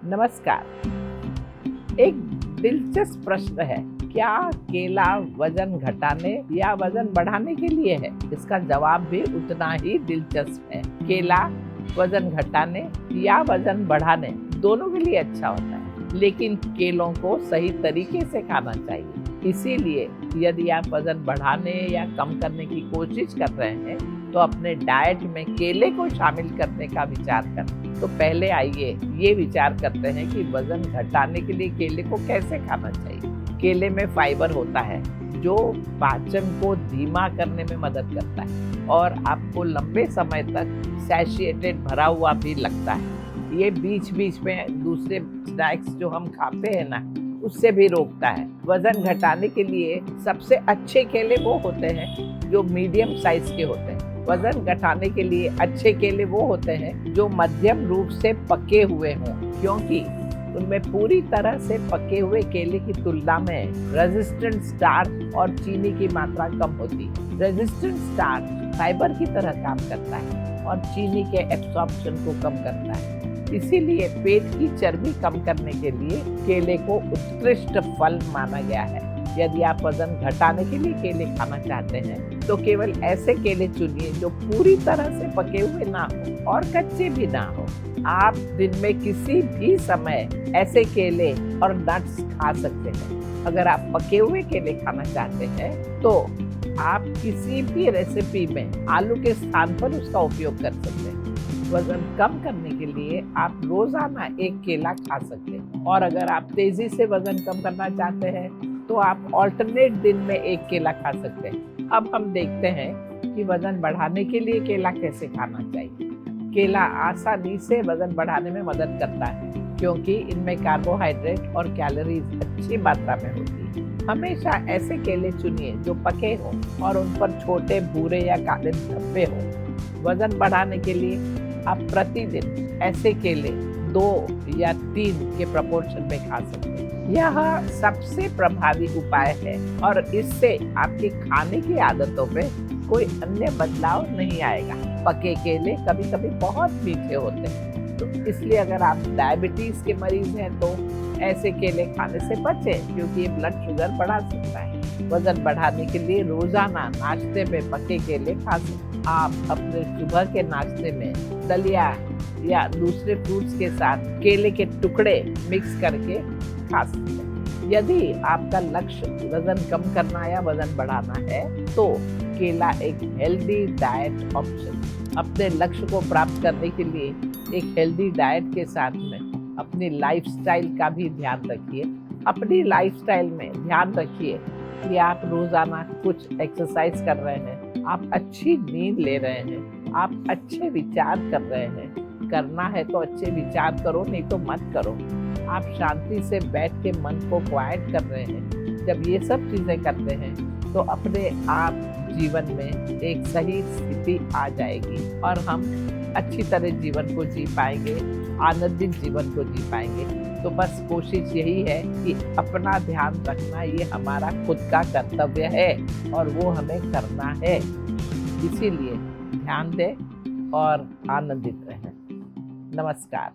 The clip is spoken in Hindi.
नमस्कार। एक दिलचस्प प्रश्न है, क्या केला वजन घटाने या वजन बढ़ाने के लिए है? इसका जवाब भी उतना ही दिलचस्प है। केला वजन घटाने या वजन बढ़ाने दोनों के लिए अच्छा होता है, लेकिन केलों को सही तरीके से खाना चाहिए। इसीलिए यदि आप वजन बढ़ाने या कम करने की कोशिश कर रहे हैं तो अपने डाइट में केले को शामिल करने का विचार करें। तो पहले आइए ये विचार करते हैं कि वजन घटाने के लिए केले को कैसे खाना चाहिए। केले में फाइबर होता है जो पाचन को धीमा करने में मदद करता है और आपको लंबे समय तक सैटिस्फाइड भरा हुआ भी लगता है। ये बीच बीच में दूसरे स्नैक्स जो हम खाते हैं ना, उससे भी रोकता है। वजन घटाने के लिए सबसे अच्छे केले वो होते हैं जो मीडियम साइज के होते हैं। वजन घटाने के लिए अच्छे केले वो होते हैं जो मध्यम रूप से पके हुए हों, क्योंकि उनमें पूरी तरह से पके हुए केले की तुलना में रेजिस्टेंट स्टार्च और चीनी की मात्रा कम होती है। रेजिस्टेंट स्टार्च फाइबर की तरह काम करता है और चीनी के एब्सॉर्प्शन को कम करता है। इसीलिए पेट की चर्बी कम करने के लिए केले को उत्कृष्ट फल माना गया है। यदि आप वजन घटाने के लिए केले खाना चाहते हैं तो केवल ऐसे केले चुनिए जो पूरी तरह से पके हुए ना हो और कच्चे भी ना हो। आप दिन में किसी भी समय ऐसे केले और नट्स खा सकते हैं। अगर आप पके हुए केले खाना चाहते हैं तो आप किसी भी रेसिपी में आलू के स्थान पर उसका उपयोग कर सकते हैं। वजन कम करने के लिए आप रोजाना एक केला खा सकते हैं, और अगर आप तेजी से वजन कम करना चाहते हैं तो आप ऑल्टरनेट दिन में एक केला खा सकते हैं। अब हम देखते हैं कि वजन बढ़ाने के लिए केला कैसे खाना चाहिए। केला आसानी से वजन बढ़ाने में मदद करता है क्योंकि इनमें कार्बोहाइड्रेट और कैलोरीज अच्छी मात्रा में होती है। हमेशा ऐसे केले चुनिए जो पके हों और उन पर छोटे भूरे या काले धब्बे हों। वजन बढ़ाने के लिए आप प्रतिदिन ऐसे केले 2 या 3 के प्रोपोर्शन में खा सकते हैं। यह सबसे प्रभावी उपाय है और इससे आपकी खाने की आदतों में कोई अन्य बदलाव नहीं आएगा। पके केले कभी कभी बहुत मीठे होते हैं, तो इसलिए अगर आप डायबिटीज के मरीज हैं तो ऐसे केले खाने से बचें, क्योंकि ये ब्लड शुगर बढ़ा सकता है। वजन बढ़ाने के लिए रोजाना नाश्ते में पके केले खा सकते हैं। आप अपने सुबह के नाश्ते में दलिया या दूसरे फ्रूट्स के साथ केले के टुकड़े मिक्स करके खा सकते हैं। यदि आपका लक्ष्य वजन कम करना या वजन बढ़ाना है तो केला एक हेल्दी डाइट ऑप्शन। अपने लक्ष्य को प्राप्त करने के लिए एक हेल्दी डाइट के साथ में अपनी लाइफस्टाइल का भी ध्यान रखिए। अपनी लाइफस्टाइल में ध्यान रखिए कि आप रोजाना कुछ एक्सरसाइज कर रहे हैं, आप अच्छी नींद ले रहे हैं, आप अच्छे विचार कर रहे हैं। करना है तो अच्छे विचार करो, नहीं तो मत करो। आप शांति से बैठ के मन को क्वाइट कर रहे हैं। जब ये सब चीजें करते हैं तो अपने आप जीवन में एक सही स्थिति आ जाएगी और हम अच्छी तरह जीवन को जी पाएंगे, आनंदित जीवन को जी पाएंगे। तो बस कोशिश यही है कि अपना ध्यान रखना ये हमारा खुद का कर्तव्य है और वो हमें करना है। इसीलिए ध्यान दें और आनंदित रहें। नमस्कार।